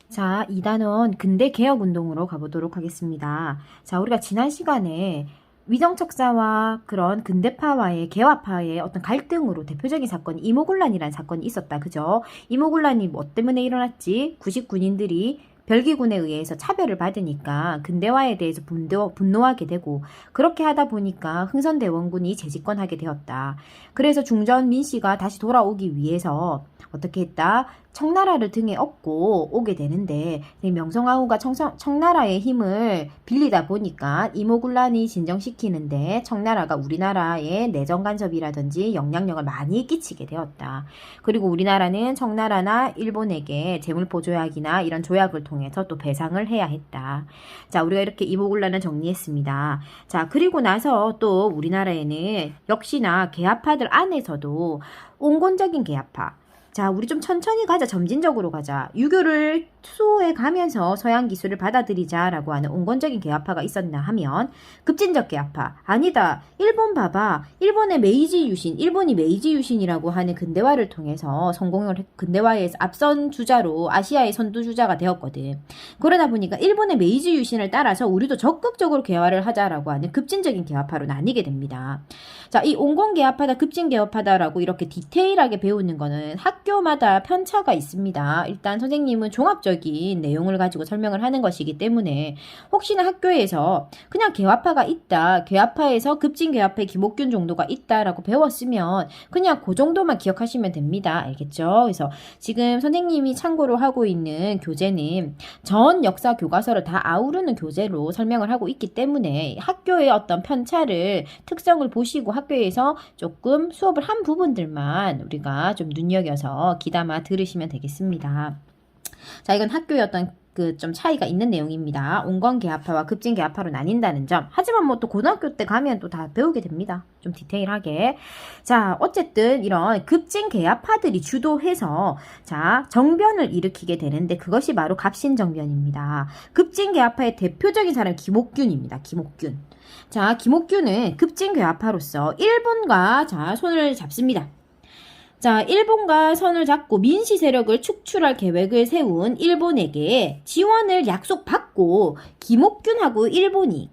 자, 2단원 근대 개혁 운동으로 가보도록 하겠습니다. 자, 우리가 지난 시간에 위정척사와 그런 근대파와의 개화파의 어떤 갈등으로 대표적인 사건이 이모군란이라는 사건이 있었다. 그죠? 이모군란이 뭐 때문에 일어났지? 99인들이 별기군에 의해서 차별을 받으니까 근대화에 대해서 분노하게 되고, 그렇게 하다 보니까 흥선대원군이 재집권하게 되었다. 그래서 중전 민씨가 다시 돌아오기 위해서 어떻게 했다? 청나라를 등에 업고 오게 되는데, 명성황후가 청나라의 힘을 빌리다 보니까 이모군란이 진정시키는데 청나라가 우리나라의 내정 간섭이라든지 영향력을 많이 끼치게 되었다. 그리고 우리나라는 청나라나 일본에게 재물포 조약이나 이런 조약을 통해서 또 배상을 해야 했다. 자, 우리가 이렇게 이모군란을 정리했습니다. 자, 그리고 나서 또 우리나라에는 역시나 개화파들 안에서도 온건적인 개화파, 자, 우리 좀 천천히 가자, 점진적으로 가자, 유교를 수호해 가면서 서양 기술을 받아들이자라고 하는 온건적인 개화파가 있었나 하면, 급진적 개화파, 아니다, 일본 봐봐, 일본이 메이지 유신이라고 하는 근대화를 통해서 근대화에서 앞선 주자로 아시아의 선두 주자가 되었거든. 그러다 보니까 일본의 메이지 유신을 따라서 우리도 적극적으로 개화를 하자라고 하는 급진적인 개화파로 나뉘게 됩니다. 자, 이 온건 개화파다, 급진 개화파다라고 이렇게 디테일하게 배우는 거는 학교마다 편차가 있습니다. 일단 선생님은 종합적인 내용을 가지고 설명을 하는 것이기 때문에, 혹시나 학교에서 그냥 개화파가 있다, 개화파에서 급진 개화파의 김옥균 정도가 있다라고 배웠으면 그냥 그 정도만 기억하시면 됩니다. 알겠죠? 그래서 지금 선생님이 참고로 하고 있는 교재는 전 역사 교과서를 다 아우르는 교재로 설명을 하고 있기 때문에, 학교의 어떤 편차를, 특성을 보시고 학교에서 조금 수업을 한 부분들만 우리가 좀 눈여겨서 귀담아 들으시면 되겠습니다. 자, 이건 학교의 어떤 좀 차이가 있는 내용입니다. 온건 개화파와 급진 개화파로 나뉜다는 점. 하지만 뭐 또 고등학교 때 가면 또 다 배우게 됩니다. 좀 디테일하게. 자, 어쨌든 이런 급진 개화파들이 주도해서 자, 정변을 일으키게 되는데, 그것이 바로 갑신정변입니다. 급진 개화파의 대표적인 사람이 김옥균입니다. 김옥균. 자, 김옥균은 급진 개화파로서 일본과 자, 손을 잡습니다. 자, 일본과 선을 잡고 민씨 세력을 축출할 계획을 세운 일본에게 지원을 약속받고, 김옥균하고 일본이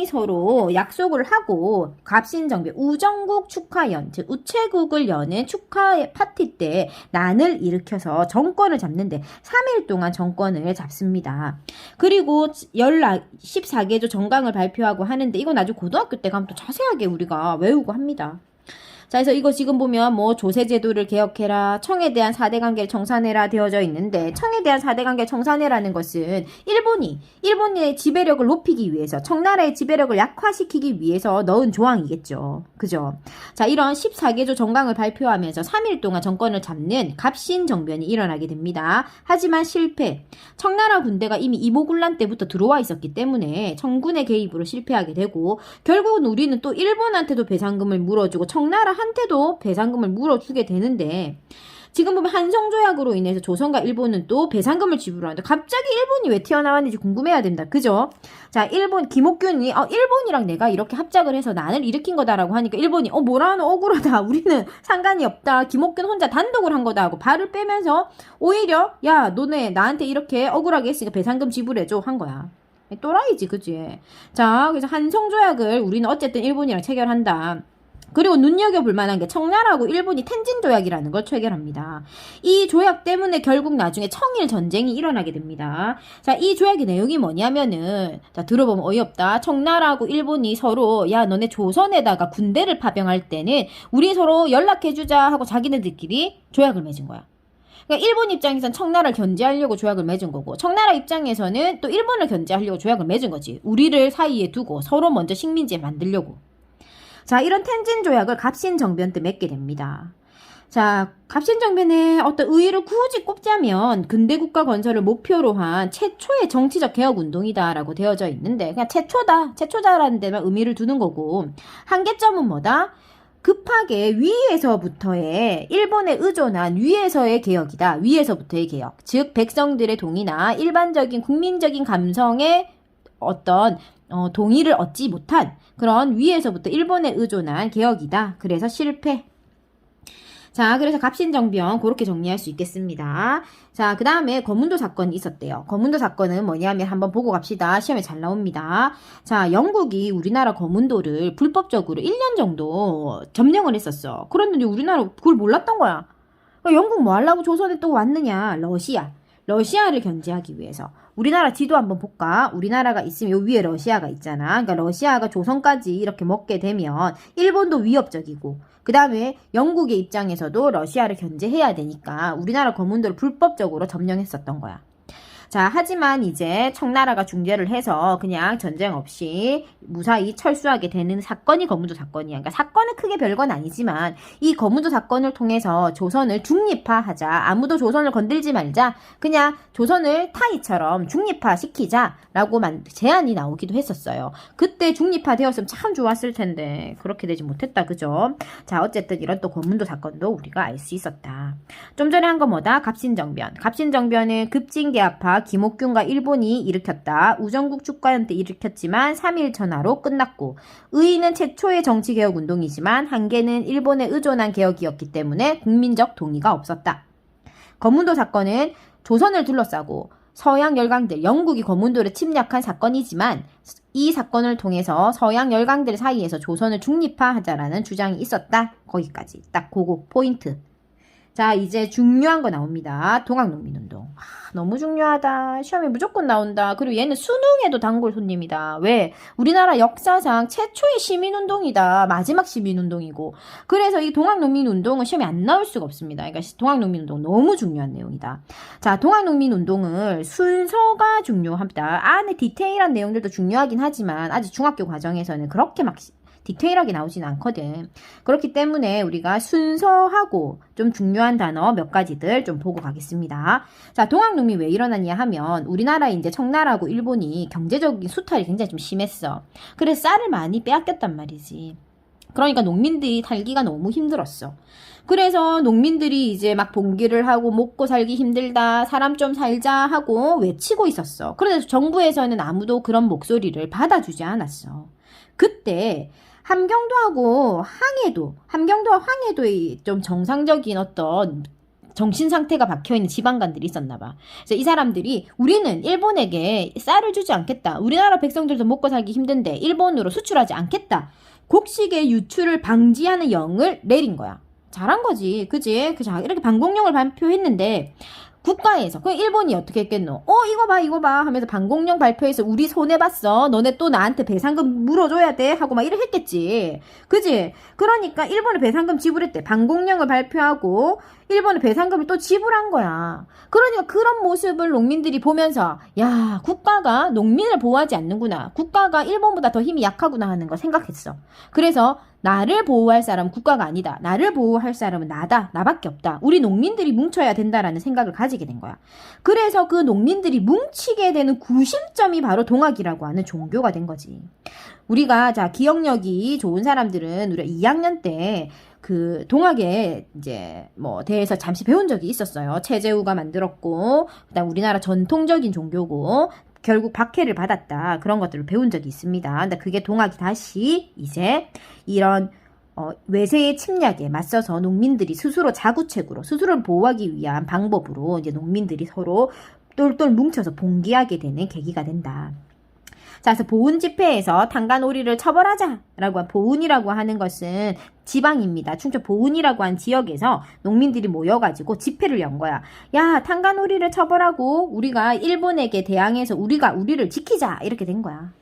서로 약속을 하고 갑신정변, 우정국 축하연, 즉 우체국을 여는 축하 파티 때 난을 일으켜서 정권을 잡는데 3일 동안 정권을 잡습니다. 그리고 14개조 정강을 발표하고 하는데, 이건 아주 고등학교 때 가면 또 자세하게 우리가 외우고 합니다. 자, 그래서 이거 지금 보면 뭐 조세제도를 개혁해라, 청에 대한 4대 관계를 청산해라 되어져 있는데, 청에 대한 4대 관계를 청산해라는 것은 일본의 지배력을 높이기 위해서, 청나라의 지배력을 약화시키기 위해서 넣은 조항이겠죠. 그죠? 자, 이런 14개조 정강을 발표하면서 3일 동안 정권을 잡는 갑신정변이 일어나게 됩니다. 하지만 실패. 청나라 군대가 이미 이모군란 때부터 들어와 있었기 때문에 청군의 개입으로 실패하게 되고, 결국은 우리는 또 일본한테도 배상금을 물어주고 청나라한테도 배상금을 물어주게 되는데, 지금 보면 한성조약으로 인해서 조선과 일본은 또 배상금을 지불하는데, 갑자기 일본이 왜 튀어나왔는지 궁금해야 된다. 그죠? 자, 김옥균이 일본이랑 내가 이렇게 합작을 해서 난을 일으킨 거다라고 하니까, 일본이 뭐라노, 억울하다, 우리는 상관이 없다, 김옥균 혼자 단독을 한 거다 하고 발을 빼면서 오히려 야, 너네 나한테 이렇게 억울하게 했으니까 배상금 지불해줘 한 거야. 또라이지, 그지? 자, 그래서 한성조약을 우리는 어쨌든 일본이랑 체결한다. 그리고 눈여겨볼 만한 게, 청나라하고 일본이 텐진 조약이라는 걸 체결합니다. 이 조약 때문에 결국 나중에 청일 전쟁이 일어나게 됩니다. 자, 이 조약의 내용이 뭐냐면은, 자, 들어보면 어이없다. 청나라하고 일본이 서로 야, 너네 조선에다가 군대를 파병할 때는 우리 서로 연락해주자 하고 자기네들끼리 조약을 맺은 거야. 그러니까 일본 입장에서는 청나라를 견제하려고 조약을 맺은 거고, 청나라 입장에서는 또 일본을 견제하려고 조약을 맺은 거지. 우리를 사이에 두고 서로 먼저 식민지 만들려고. 자, 이런 텐진 조약을 갑신정변 때 맺게 됩니다. 자, 갑신정변의 어떤 의의를 굳이 꼽자면 근대국가 건설을 목표로 한 최초의 정치적 개혁 운동이다라고 되어져 있는데, 그냥 최초다라는 데만 의미를 두는 거고, 한계점은 뭐다? 급하게 위에서부터의, 일본에 의존한 위에서의 개혁이다. 위에서부터의 개혁. 즉, 백성들의 동의나 일반적인 국민적인 감성의 어떤 동의를 얻지 못한 그런 위에서부터 일본에 의존한 개혁이다. 그래서 실패. 자, 그래서 갑신정변 그렇게 정리할 수 있겠습니다. 자, 그 다음에 거문도 사건이 있었대요. 거문도 사건은 뭐냐면 한번 보고 갑시다. 시험에 잘 나옵니다. 자, 영국이 우리나라 거문도를 불법적으로 1년 정도 점령을 했었어. 그랬는데 우리나라 그걸 몰랐던 거야. 영국 뭐 하려고 조선에 또 왔느냐? 러시아를 견제하기 위해서. 우리나라 지도 한번 볼까? 우리나라가 있으면 요 위에 러시아가 있잖아. 그러니까 러시아가 조선까지 이렇게 먹게 되면 일본도 위협적이고, 그 다음에 영국의 입장에서도 러시아를 견제해야 되니까 우리나라 거문도를 불법적으로 점령했었던 거야. 자, 하지만 이제 청나라가 중재를 해서 그냥 전쟁 없이 무사히 철수하게 되는 사건이 거문도 사건이야. 그러니까 사건은 크게 별건 아니지만 이 거문도 사건을 통해서 조선을 중립화하자. 아무도 조선을 건들지 말자. 그냥 조선을 타이처럼 중립화시키자라고 제안이 나오기도 했었어요. 그때 중립화되었으면 참 좋았을 텐데 그렇게 되지 못했다. 그죠? 자, 어쨌든 이런 또 거문도 사건도 우리가 알 수 있었다. 좀 전에 한 거 뭐다? 갑신정변. 갑신정변은 급진개합파 김옥균과 일본이 일으켰다. 우정국 축가연 때 일으켰지만 3일 전화로 끝났고, 의의는 최초의 정치개혁운동이지만 한계는 일본에 의존한 개혁이었기 때문에 국민적 동의가 없었다. 거문도 사건은 조선을 둘러싸고 서양 열강들, 영국이 거문도를 침략한 사건이지만 이 사건을 통해서 서양 열강들 사이에서 조선을 중립화하자라는 주장이 있었다. 거기까지 딱 그거 포인트. 자, 이제 중요한 거 나옵니다. 동학농민운동. 너무 중요하다. 시험에 무조건 나온다. 그리고 얘는 수능에도 단골 손님이다. 왜? 우리나라 역사상 최초의 시민운동이다. 마지막 시민운동이고. 그래서 이 동학농민운동은 시험에 안 나올 수가 없습니다. 그러니까 동학농민운동 너무 중요한 내용이다. 자, 동학농민운동을 순서가 중요합니다. 안에 디테일한 내용들도 중요하긴 하지만 아직 중학교 과정에서는 그렇게 막 디테일하게 나오진 않거든. 그렇기 때문에 우리가 순서하고 좀 중요한 단어 몇 가지들 좀 보고 가겠습니다. 자, 동학농민 왜 일어났냐 하면 우리나라 이제 청나라하고 일본이 경제적인 수탈이 굉장히 좀 심했어. 그래서 쌀을 많이 빼앗겼단 말이지. 그러니까 농민들이 살기가 너무 힘들었어. 그래서 농민들이 이제 막 봉기를 하고 먹고 살기 힘들다, 사람 좀 살자 하고 외치고 있었어. 그래서 정부에서는 아무도 그런 목소리를 받아주지 않았어. 그때 함경도와 항해도의 좀 정상적인 어떤 정신 상태가 박혀있는 지방간들이 있었나 봐. 그래서 이 사람들이 우리는 일본에게 쌀을 주지 않겠다. 우리나라 백성들도 먹고 살기 힘든데 일본으로 수출하지 않겠다. 곡식의 유출을 방지하는 영을 내린 거야. 잘한 거지. 그지? 이렇게 방공령을 발표했는데 국가에서 그 일본이 어떻게 했겠노? 이거 봐 하면서 방공령 발표해서 우리 손해봤어. 너네 또 나한테 배상금 물어줘야 돼 하고 막 이래 했겠지. 그지? 그러니까 일본에 배상금 지불했대. 방공령을 발표하고 일본에 배상금을 또 지불한 거야. 그러니까 그런 모습을 농민들이 보면서 야, 국가가 농민을 보호하지 않는구나. 국가가 일본보다 더 힘이 약하구나 하는 걸 생각했어. 그래서 나를 보호할 사람은 국가가 아니다. 나를 보호할 사람은 나밖에 없다. 우리 농민들이 뭉쳐야 된다라는 생각을 가지게 된 거야. 그래서 그 농민들이 뭉치게 되는 구심점이 바로 동학이라고 하는 종교가 된 거지. 우리가 기억력이 좋은 사람들은 우리가 2학년 때 그 동학에 이제 대해서 잠시 배운 적이 있었어요. 최재우가 만들었고, 그다음 우리나라 전통적인 종교고, 결국 박해를 받았다. 그런 것들을 배운 적이 있습니다. 근데 그게 동학이 다시 이제 이런 외세의 침략에 맞서서 농민들이 스스로 자구책으로 스스로를 보호하기 위한 방법으로 이제 농민들이 서로 똘똘 뭉쳐서 봉기하게 되는 계기가 된다. 자, 그래서 보훈 집회에서 탄간오리를 처벌하자라고 보훈이라고 하는 것은 지방입니다. 충청 보훈이라고 한 지역에서 농민들이 모여가지고 집회를 연 거야. 야, 탄간오리를 처벌하고 우리가 일본에게 대항해서 우리를 지키자 이렇게 된 거야.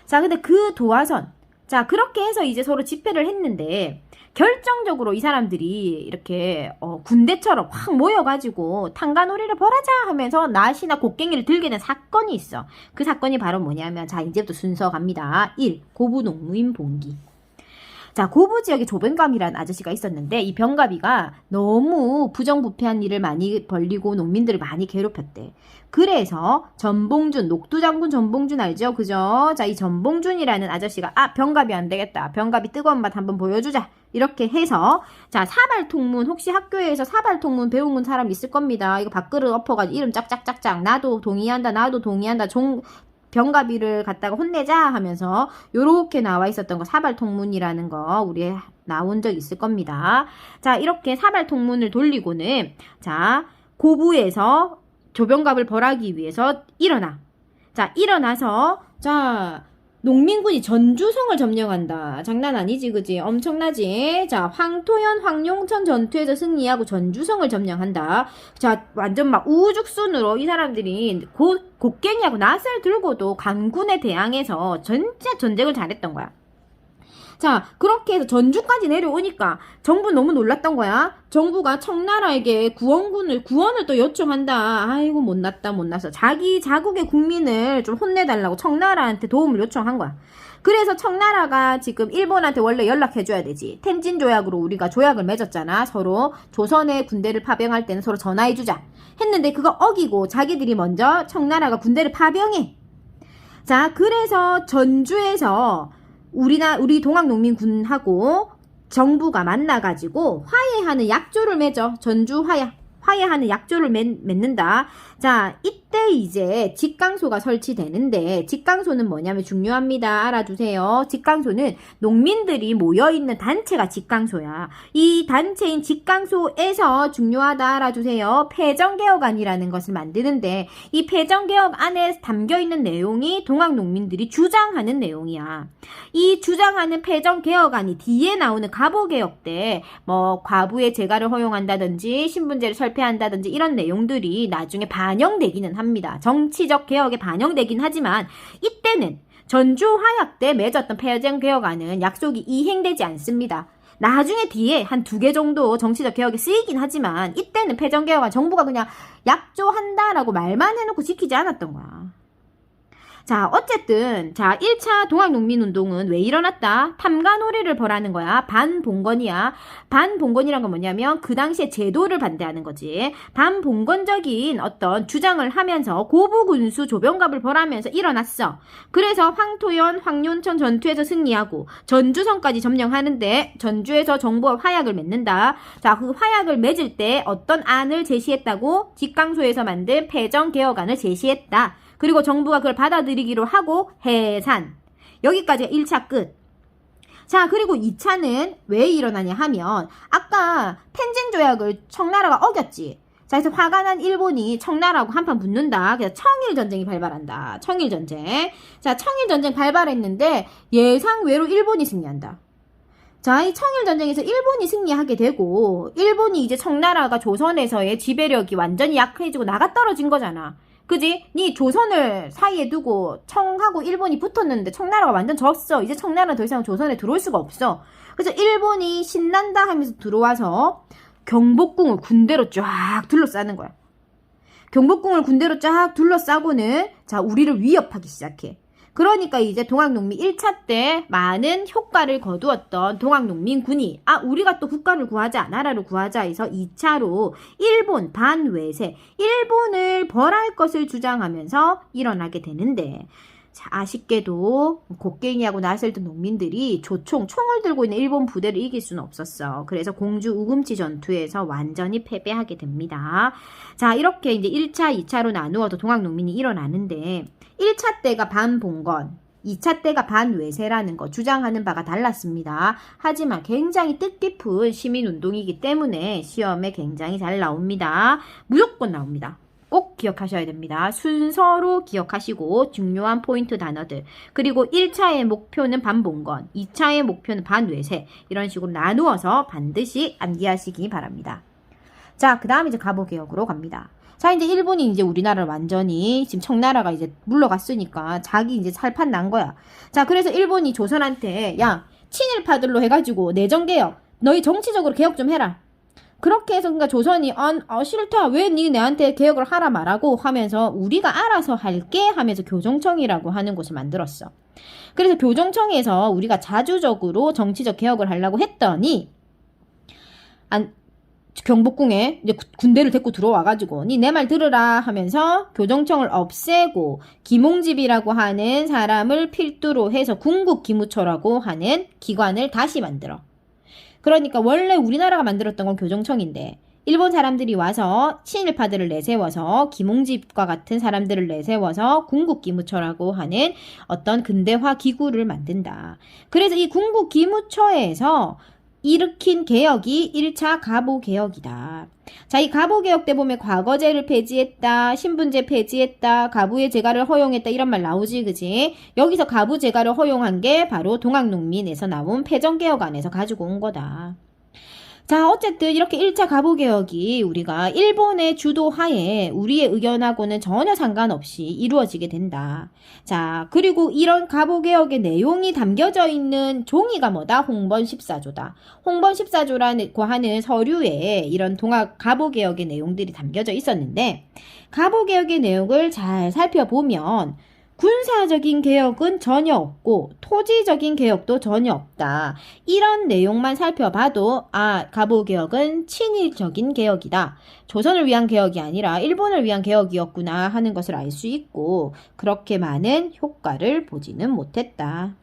자, 근데 그 도화선, 자, 그렇게 해서 이제 서로 집회를 했는데 결정적으로 이 사람들이 이렇게 군대처럼 확 모여가지고 탄간오리를 벌하자 하면서 낫이나 곡괭이를 들게 된 사건이 있어. 그 사건이 바로 뭐냐면, 자, 이제부터 순서 갑니다. 1. 고부농민 봉기. 자, 고부 지역에 조병갑이라는 아저씨가 있었는데 이 병갑이가 너무 부정부패한 일을 많이 벌리고 농민들을 많이 괴롭혔대. 그래서 전봉준, 녹두장군 전봉준 알죠? 그죠? 자, 이 전봉준이라는 아저씨가 병갑이 안 되겠다. 병갑이 뜨거운 맛 한번 보여주자. 이렇게 해서 자, 사발통문, 혹시 학교에서 사발통문 배운 사람 있을 겁니다. 이거 밥그릇 엎어가지고 이름 짝짝짝짝 나도 동의한다. 병가비를 갖다가 혼내자 하면서 요렇게 나와 있었던 거 사발통문이라는 거 우리 나온 적 있을 겁니다. 자, 이렇게 사발통문을 돌리고는 자, 고부에서 조병갑을 벌하기 위해서 일어나. 자, 일어나서 자, 농민군이 전주성을 점령한다. 장난 아니지, 그지? 엄청나지? 자, 황토현, 황룡천 전투에서 승리하고 전주성을 점령한다. 자, 완전 막 우후죽순으로 이 사람들이 곡괭이하고 낫을 들고도 강군에 대항해서 진짜 전쟁을 잘했던 거야. 자, 그렇게 해서 전주까지 내려오니까 정부 너무 놀랐던 거야. 정부가 청나라에게 구원을 또 요청한다. 아이고, 못났어. 자기 자국의 국민을 좀 혼내달라고 청나라한테 도움을 요청한 거야. 그래서 청나라가 지금 일본한테 원래 연락해줘야 되지. 텐진 조약으로 우리가 조약을 맺었잖아. 서로 조선의 군대를 파병할 때는 서로 전화해주자 했는데 그거 어기고 자기들이 먼저 청나라가 군대를 파병해. 자, 그래서 전주에서 우리 동학농민군하고 정부가 만나가지고 화해하는 약조를 맺어. 전주 화해하는 약조를 맺는다. 자, 이때 이제 직강소가 설치되는데 직강소는 뭐냐면 중요합니다. 알아두세요. 직강소는 농민들이 모여있는 단체가 직강소야. 이 단체인 직강소에서 중요하다 알아두세요. 폐정개혁안이라는 것을 만드는데 이 폐정개혁 안에 담겨있는 내용이 동학농민들이 주장하는 내용이야. 이 주장하는 폐정개혁안이 뒤에 나오는 갑오개혁 때 뭐 과부의 재가를 허용한다든지 신분제를 설폐한다든지 이런 내용들이 나중에 반영되기는 합니다. 정치적 개혁에 반영되긴 하지만 이때는 전주 화약 때 맺었던 폐정개혁안은 약속이 이행되지 않습니다. 나중에 뒤에 한 2개 정도 정치적 개혁에 쓰이긴 하지만 이때는 폐정개혁안 정부가 그냥 약조한다라고 말만 해놓고 지키지 않았던 거야. 자, 어쨌든 자 1차 동학농민운동은 왜 일어났다? 탐관오리를 벌하는 거야. 반봉건이야. 반봉건이란 건 뭐냐면 그 당시에 제도를 반대하는 거지. 반봉건적인 어떤 주장을 하면서 고부군수 조병갑을 벌하면서 일어났어. 그래서 황토현, 황룡천 전투에서 승리하고 전주성까지 점령하는데 전주에서 정부와 화약을 맺는다. 자, 그 화약을 맺을 때 어떤 안을 제시했다고? 직강소에서 만든 폐정개혁안을 제시했다. 그리고 정부가 그걸 받아들이기로 하고 해산. 여기까지가 1차 끝. 자, 그리고 2차는 왜 일어나냐 하면 아까 텐진 조약을 청나라가 어겼지. 자, 그래서 화가 난 일본이 청나라하고 한판 붙는다. 그래서 청일전쟁이 발발한다. 청일전쟁. 자, 청일전쟁 발발했는데 예상외로 일본이 승리한다. 자, 이 청일전쟁에서 일본이 승리하게 되고 일본이 이제 청나라가 조선에서의 지배력이 완전히 약해지고 나가 떨어진 거잖아. 그지? 니 조선을 사이에 두고 청하고 일본이 붙었는데 청나라가 완전 졌어. 이제 청나라는 더 이상 조선에 들어올 수가 없어. 그래서 일본이 신난다 하면서 들어와서 경복궁을 군대로 쫙 둘러싸는 거야. 경복궁을 군대로 쫙 둘러싸고는 자, 우리를 위협하기 시작해. 그러니까 이제 동학농민 1차 때 많은 효과를 거두었던 동학농민군이 우리가 또 국가를 구하자, 나라를 구하자 해서 2차로 일본 반외세, 일본을 벌할 것을 주장하면서 일어나게 되는데 자, 아쉽게도 곡괭이하고 낫을 든 농민들이 총을 들고 있는 일본 부대를 이길 수는 없었어. 그래서 공주 우금치 전투에서 완전히 패배하게 됩니다. 자, 이렇게 이제 1차, 2차로 나누어서 동학농민이 일어나는데 1차 때가 반봉건, 2차 때가 반외세라는 거 주장하는 바가 달랐습니다. 하지만 굉장히 뜻깊은 시민운동이기 때문에 시험에 굉장히 잘 나옵니다. 무조건 나옵니다. 꼭 기억하셔야 됩니다. 순서로 기억하시고 중요한 포인트 단어들. 그리고 1차의 목표는 반봉건, 2차의 목표는 반외세. 이런 식으로 나누어서 반드시 암기하시기 바랍니다. 자, 그 다음 이제 갑오개혁으로 갑니다. 자, 이제 일본이 이제 우리나라를 완전히 지금 청나라가 이제 물러갔으니까 자기 이제 살판 난 거야. 자, 그래서 일본이 조선한테 야, 친일파들로 해가지고 내정개혁, 너희 정치적으로 개혁 좀 해라. 그렇게 해서 그러니까 조선이 싫다. 왜 니 내한테 개혁을 하라 말하고 하면서 우리가 알아서 할게 하면서 교정청이라고 하는 곳을 만들었어. 그래서 교정청에서 우리가 자주적으로 정치적 개혁을 하려고 했더니 경복궁에 이제 군대를 데리고 들어와가지고 니 내 말 들으라 하면서 교정청을 없애고 기몽집이라고 하는 사람을 필두로 해서 궁극기무처라고 하는 기관을 다시 만들어. 그러니까 원래 우리나라가 만들었던 건 교정청인데 일본 사람들이 와서 친일파들을 내세워서 기몽집과 같은 사람들을 내세워서 궁극기무처라고 하는 어떤 근대화 기구를 만든다. 그래서 이 궁극기무처에서 일으킨 개혁이 1차 가보개혁이다. 자, 이 가보개혁 때 보면 과거제를 폐지했다, 신분제 폐지했다, 가부의 재가를 허용했다 이런 말 나오지, 그지? 여기서 가부 재가를 허용한 게 바로 동학농민에서 나온 패전개혁안에서 가지고 온 거다. 자, 어쨌든 이렇게 1차 가보개혁이 우리가 일본의 주도하에 우리의 의견하고는 전혀 상관없이 이루어지게 된다. 자, 그리고 이런 가보개혁의 내용이 담겨져 있는 종이가 뭐다? 홍범 14조다. 홍범 14조라고 하는 서류에 이런 가보개혁의 내용들이 담겨져 있었는데, 가보개혁의 내용을 잘 살펴보면 군사적인 개혁은 전혀 없고 토지적인 개혁도 전혀 없다. 이런 내용만 살펴봐도 가보개혁은 친일적인 개혁이다. 조선을 위한 개혁이 아니라 일본을 위한 개혁이었구나 하는 것을 알 수 있고 그렇게 많은 효과를 보지는 못했다.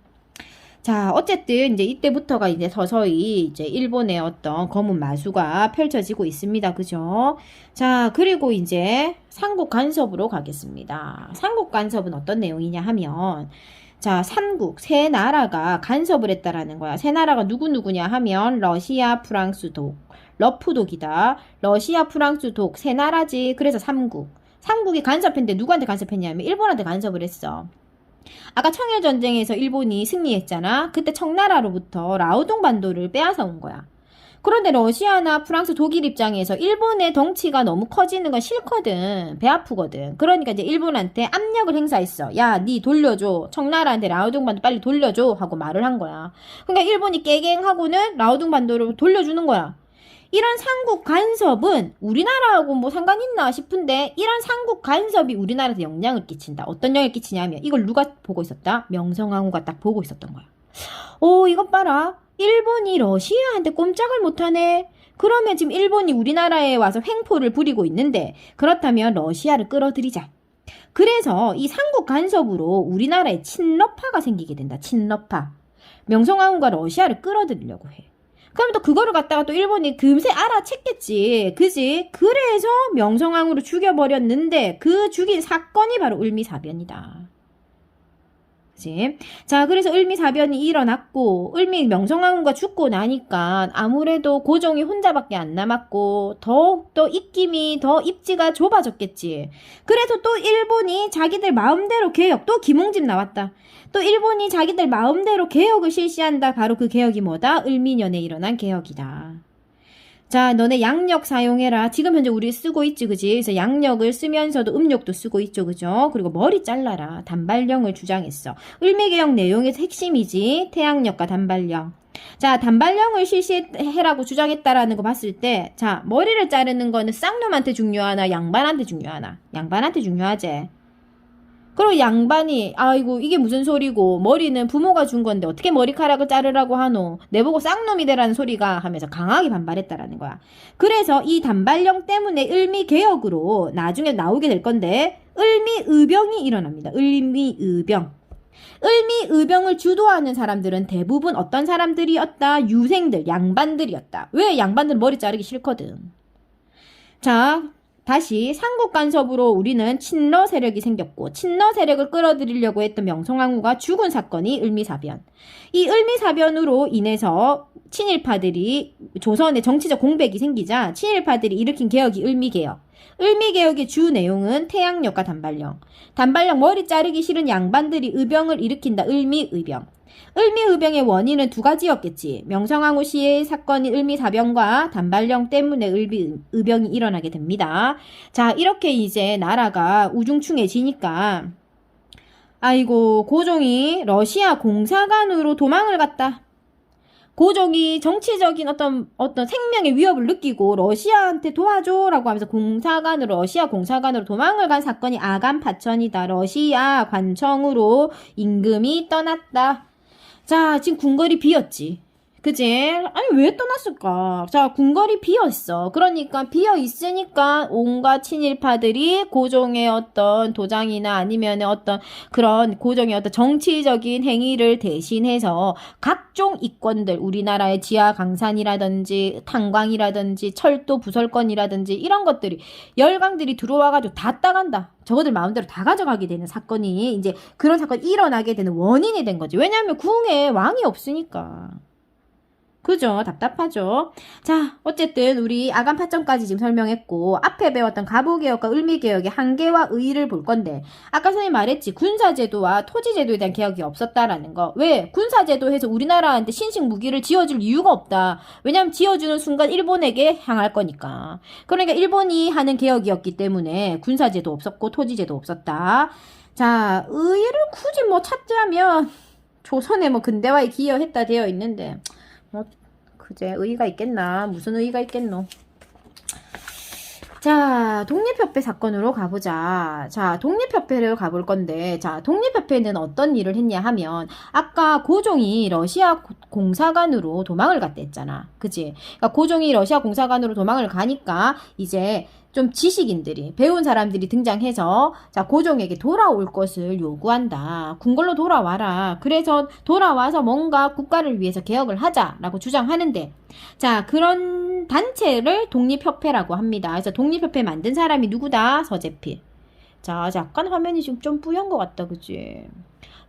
자, 어쨌든 이제 이때부터가 이제 서서히 이제 일본의 어떤 검은 마수가 펼쳐지고 있습니다. 그죠? 자, 그리고 이제 삼국 간섭으로 가겠습니다. 삼국 간섭은 어떤 내용이냐 하면, 자, 삼국, 세 나라가 간섭을 했다라는 거야. 세 나라가 누구누구냐 하면, 러시아, 프랑스, 독. 러프독이다. 러시아, 프랑스, 독. 세 나라지. 그래서 삼국. 삼국이 간섭했는데 누구한테 간섭했냐면, 일본한테 간섭을 했어. 아까 청일전쟁에서 일본이 승리했잖아. 그때 청나라로부터 라오동반도를 빼앗아 온 거야. 그런데 러시아나 프랑스, 독일 입장에서 일본의 덩치가 너무 커지는 건 싫거든. 배 아프거든. 그러니까 이제 일본한테 압력을 행사했어. 야, 니 돌려줘. 청나라한테 라오동반도 빨리 돌려줘. 하고 말을 한 거야. 그러니까 일본이 깨갱하고는 라오동반도를 돌려주는 거야. 이런 삼국 간섭은 우리나라하고 뭐 상관 있나 싶은데 이런 삼국 간섭이 우리나라한테 영향을 끼친다. 어떤 영향을 끼치냐면 이걸 누가 보고 있었다? 명성황후가 딱 보고 있었던 거야. 오, 이것 봐라. 일본이 러시아한테 꼼짝을 못하네. 그러면 지금 일본이 우리나라에 와서 횡포를 부리고 있는데 그렇다면 러시아를 끌어들이자. 그래서 이 삼국 간섭으로 우리나라에 친러파가 생기게 된다. 친러파. 명성황후가 러시아를 끌어들이려고 해. 그럼 또 그거를 갖다가 또 일본이 금세 알아챘겠지. 그지? 그래서 명성황후를 죽여버렸는데 그 죽인 사건이 바로 을미사변이다. 그지? 자, 그래서 을미사변이 일어났고 명성황후가 죽고 나니까 아무래도 고종이 혼자밖에 안 남았고 더욱더 입김이 더 입지가 좁아졌겠지. 그래서 또 일본이 자기들 마음대로 개혁, 또 김홍집 나왔다. 또 일본이 자기들 마음대로 개혁을 실시한다. 바로 그 개혁이 뭐다? 을미년에 일어난 개혁이다. 자, 너네 양력 사용해라. 지금 현재 우리 쓰고 있지, 그지? 그래서 양력을 쓰면서도 음력도 쓰고 있죠, 그죠? 그리고 머리 잘라라. 단발령을 주장했어. 을미개혁 내용의 핵심이지. 태양력과 단발령. 자, 단발령을 실시해라고 주장했다라는 거 봤을 때, 자, 머리를 자르는 거는 쌍놈한테 중요하나, 양반한테 중요하나? 양반한테 중요하지. 그리고 양반이 아이고 이게 무슨 소리고 머리는 부모가 준 건데 어떻게 머리카락을 자르라고 하노 내보고 쌍놈이 되라는 소리가 하면서 강하게 반발했다라는 거야. 그래서 이 단발령 때문에 을미개혁으로 나중에 나오게 될 건데 을미의병이 일어납니다. 을미의병. 을미의병을 주도하는 사람들은 대부분 어떤 사람들이었다? 유생들, 양반들이었다. 왜? 양반들은 머리 자르기 싫거든. 자, 다시 삼국 간섭으로 우리는 친러 세력이 생겼고 친러 세력을 끌어들이려고 했던 명성황후가 죽은 사건이 을미사변. 이 을미사변으로 인해서 친일파들이 조선에 정치적 공백이 생기자 친일파들이 일으킨 개혁이 을미개혁. 을미개혁의 주 내용은 태양력과 단발령. 단발령 머리 자르기 싫은 양반들이 의병을 일으킨다. 을미의병. 을미의병의 원인은 두 가지였겠지. 명성황후 씨의 사건이 을미사변과 단발령 때문에 을미의병이 일어나게 됩니다. 자, 이렇게 이제 나라가 우중충해지니까 아이고 고종이 러시아 공사관으로 도망을 갔다. 고종이 정치적인 어떤 생명의 위협을 느끼고 러시아한테 도와줘라고 하면서 러시아 공사관으로 도망을 간 사건이 아간파천이다. 러시아 관청으로 임금이 떠났다. 자, 지금 궁궐이 비었지. 그지? 아니, 왜 떠났을까? 자, 궁궐이 비었어. 그러니까 비어있으니까 온갖 친일파들이 고종의 어떤 도장이나 아니면 어떤 그런 고종의 어떤 정치적인 행위를 대신해서 각종 이권들, 우리나라의 지하 강산이라든지 탄광이라든지 철도 부설권이라든지 이런 것들이 열강들이 들어와가지고 다 따간다. 저거들 마음대로 다 가져가게 되는 사건이 이제 그런 사건이 일어나게 되는 원인이 된 거지. 왜냐하면 궁에 왕이 없으니까. 그죠? 답답하죠? 자, 어쨌든 우리 아간 파천까지 지금 설명했고 앞에 배웠던 가부개혁과 을미개혁의 한계와 의의를 볼 건데 아까 선생님 말했지 군사제도와 토지제도에 대한 개혁이 없었다라는 거. 왜? 군사제도에서 우리나라한테 신식 무기를 지어줄 이유가 없다. 왜냐면 지어주는 순간 일본에게 향할 거니까. 그러니까 일본이 하는 개혁이었기 때문에 군사제도 없었고 토지제도 없었다. 자, 의의를 굳이 뭐 찾자면 조선에 뭐 근대화에 기여했다 되어 있는데 뭐 그제 의의가 있겠나? 무슨 의의가 있겠노? 자, 독립협회 사건으로 가보자. 자, 독립협회를 가볼 건데, 자, 독립협회는 어떤 일을 했냐 하면, 아까 고종이 러시아 공사관으로 도망을 갔다 했잖아. 그치? 그러니까 고종이 러시아 공사관으로 도망을 가니까, 이제 좀 지식인들이, 배운 사람들이 등장해서, 자, 고종에게 돌아올 것을 요구한다. 궁궐로 돌아와라. 그래서 돌아와서 뭔가 국가를 위해서 개혁을 하자라고 주장하는데, 자, 그런 단체를 독립협회라고 합니다. 그래서 독립협회 만든 사람이 누구다? 서재필. 자, 약간 화면이 지금 좀 뿌연 것 같다, 그치?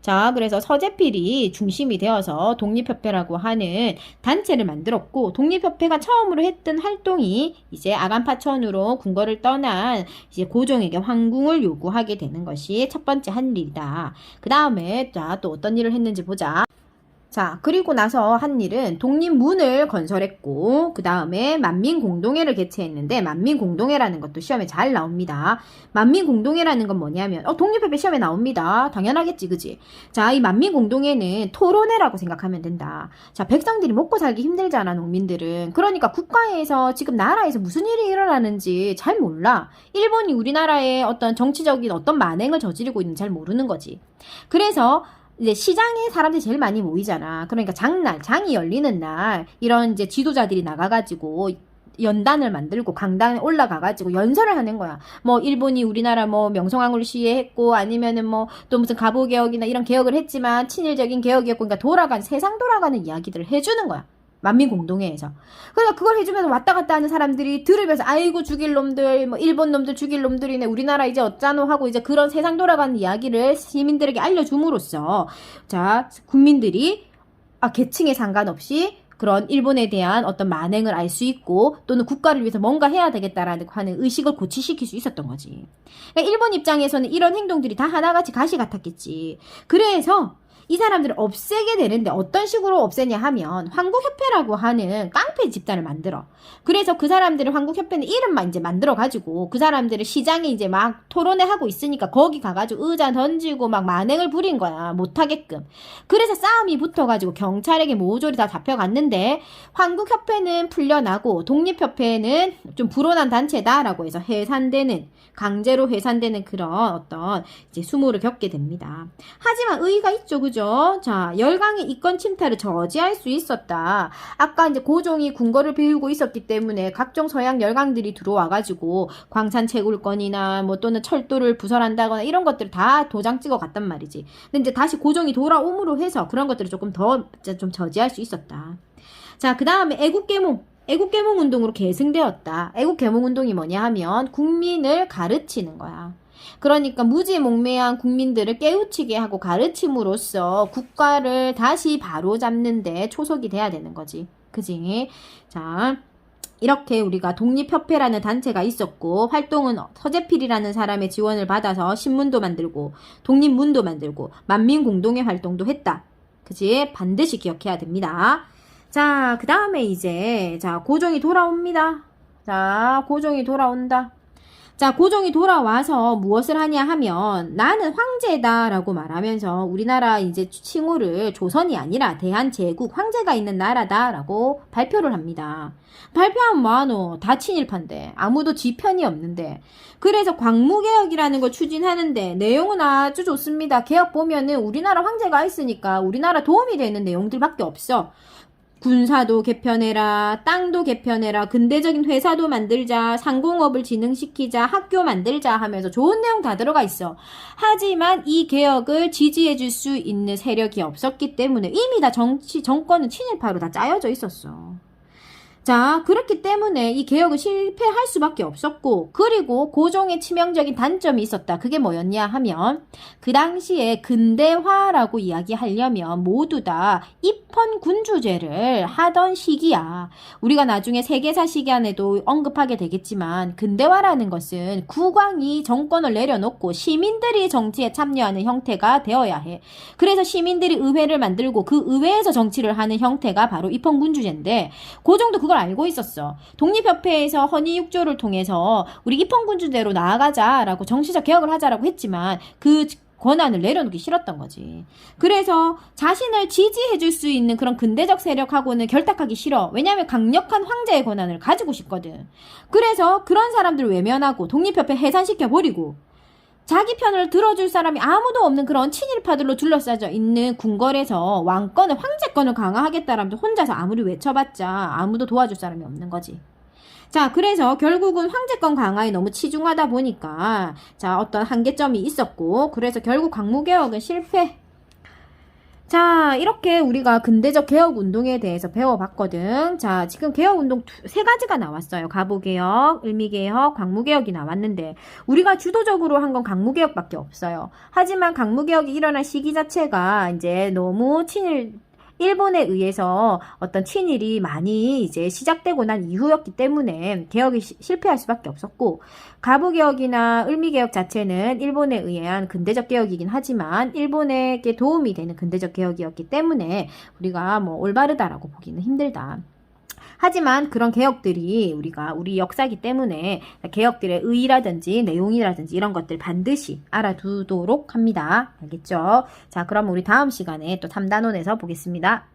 자, 그래서 서재필이 중심이 되어서 독립협회라고 하는 단체를 만들었고, 독립협회가 처음으로 했던 활동이 이제 아간파천으로 궁궐을 떠난 이제 고종에게 황궁을 요구하게 되는 것이 첫 번째 한 일이다. 그 다음에, 자, 또 어떤 일을 했는지 보자. 자, 그리고 나서 한 일은 독립문을 건설했고, 그 다음에 만민공동회를 개최했는데, 만민공동회라는 것도 시험에 잘 나옵니다. 만민공동회라는 건 뭐냐면, 독립협회 시험에 나옵니다. 당연하겠지, 그지? 자, 이 만민공동회는 토론회라고 생각하면 된다. 자, 백성들이 먹고 살기 힘들잖아, 농민들은. 그러니까 국가에서 지금 나라에서 무슨 일이 일어나는지 잘 몰라. 일본이 우리나라에 어떤 정치적인 어떤 만행을 저지르고 있는지 잘 모르는 거지. 그래서, 이제 시장에 사람들이 제일 많이 모이잖아. 그러니까 장이 열리는 날, 이런 이제 지도자들이 나가가지고, 연단을 만들고 강당에 올라가가지고 연설을 하는 거야. 뭐 일본이 우리나라 뭐 명성황후를 시해했고 아니면은 뭐 또 무슨 가부개혁이나 이런 개혁을 했지만 친일적인 개혁이었고 그러니까 세상 돌아가는 이야기들을 해주는 거야. 만민공동회에서. 그러니까 그걸 해주면서 왔다 갔다 하는 사람들이 들으면서 아이고 죽일 놈들 뭐 일본 놈들 죽일 놈들이네 우리나라 이제 어쩌노 하고 이제 그런 세상 돌아가는 이야기를 시민들에게 알려줌으로써 자 국민들이 계층에 상관없이 그런 일본에 대한 어떤 만행을 알 수 있고 또는 국가를 위해서 뭔가 해야 되겠다라는 하는 의식을 고취시킬 수 있었던 거지. 그러니까 일본 입장에서는 이런 행동들이 다 하나같이 가시 같았겠지. 그래서 이 사람들을 없애게 되는데 어떤 식으로 없애냐 하면 황국협회라고 하는 깡패 집단을 만들어. 그래서 그 사람들을 황국협회는 이름만 이제 만들어가지고 그 사람들을 시장에 이제 막 토론회 하고 있으니까 거기 가가지고 의자 던지고 막 만행을 부린 거야. 못하게끔. 그래서 싸움이 붙어가지고 경찰에게 모조리 다 잡혀갔는데 황국협회는 풀려나고 독립협회는 좀 불온한 단체다라고 해서 강제로 해산되는 그런 어떤 이제 수모를 겪게 됩니다. 하지만 의의가 있죠, 그죠? 자, 열강의 이권 침탈을 저지할 수 있었다. 아까 이제 고종이 궁궐을 비우고 있었기 때문에 각종 서양 열강들이 들어와가지고 광산 채굴권이나 뭐 또는 철도를 부설한다거나 이런 것들을 다 도장 찍어 갔단 말이지. 근데 이제 다시 고종이 돌아옴으로 해서 그런 것들을 조금 더 좀 저지할 수 있었다. 자, 그 다음에 애국계몽 운동으로 계승되었다. 애국계몽 운동이 뭐냐 하면 국민을 가르치는 거야. 그러니까 무지몽매한 국민들을 깨우치게 하고 가르침으로써 국가를 다시 바로잡는데 초석이 돼야 되는 거지. 그지? 자, 이렇게 우리가 독립협회라는 단체가 있었고 활동은 서재필이라는 사람의 지원을 받아서 신문도 만들고 독립문도 만들고 만민공동회 활동도 했다. 그지? 반드시 기억해야 됩니다. 자, 그 다음에 이제, 고종이 돌아옵니다. 자, 고종이 돌아온다. 자, 고종이 돌아와서 무엇을 하냐 하면, 나는 황제다라고 말하면서 우리나라 이제 칭호를 조선이 아니라 대한제국, 황제가 있는 나라다라고 발표를 합니다. 발표하면 뭐하노? 다 친일파인데. 아무도 지 편이 없는데. 그래서 광무개혁이라는 걸 추진하는데, 내용은 아주 좋습니다. 개혁 보면은 우리나라 황제가 있으니까 우리나라 도움이 되는 내용들밖에 없어. 군사도 개편해라, 땅도 개편해라, 근대적인 회사도 만들자, 상공업을 진흥시키자, 학교 만들자 하면서 좋은 내용 다 들어가 있어. 하지만 이 개혁을 지지해줄 수 있는 세력이 없었기 때문에 이미 다 정권은 친일파로 다 짜여져 있었어. 자, 그렇기 때문에 이 개혁은 실패할 수밖에 없었고, 그리고 고종의 치명적인 단점이 있었다. 그게 뭐였냐 하면, 그 당시에 근대화라고 이야기하려면 모두 다 입헌군주제를 하던 시기야. 우리가 나중에 세계사 시간에도 언급하게 되겠지만, 근대화라는 것은 국왕이 정권을 내려놓고 시민들이 정치에 참여하는 형태가 되어야 해. 그래서 시민들이 의회를 만들고 그 의회에서 정치를 하는 형태가 바로 입헌군주제인데, 고종도 그걸 알고 있었어. 독립협회에서 헌의육조를 통해서 우리 입헌군주대로 나아가자라고 정치적 개혁을 하자라고 했지만 그 권한을 내려놓기 싫었던 거지. 그래서 자신을 지지해줄 수 있는 그런 근대적 세력하고는 결탁하기 싫어. 왜냐하면 강력한 황제의 권한을 가지고 싶거든. 그래서 그런 사람들을 외면하고 독립협회 해산시켜버리고 자기 편을 들어줄 사람이 아무도 없는 그런 친일파들로 둘러싸여 있는 궁궐에서 왕권을, 황제권을 강화하겠다라면서 혼자서 아무리 외쳐봤자 아무도 도와줄 사람이 없는 거지. 자, 그래서 결국은 황제권 강화에 너무 치중하다 보니까 자, 어떤 한계점이 있었고, 그래서 결국 광무개혁은 실패. 자, 이렇게 우리가 근대적 개혁운동에 대해서 배워봤거든. 자, 지금 개혁운동 세 가지가 나왔어요. 가보개혁, 을미개혁, 광무개혁이 나왔는데 우리가 주도적으로 한 건 광무개혁밖에 없어요. 하지만 광무개혁이 일어난 시기 자체가 이제 너무 일본에 의해서 어떤 친일이 많이 이제 시작되고 난 이후였기 때문에 개혁이 실패할 수밖에 없었고, 가부개혁이나 을미개혁 자체는 일본에 의한 근대적 개혁이긴 하지만 일본에게 도움이 되는 근대적 개혁이었기 때문에 우리가 뭐 올바르다라고 보기는 힘들다. 하지만 그런 개혁들이 우리 역사이기 때문에 개혁들의 의의라든지 내용이라든지 이런 것들 반드시 알아두도록 합니다. 알겠죠? 자, 그럼 우리 다음 시간에 또 3단원에서 보겠습니다.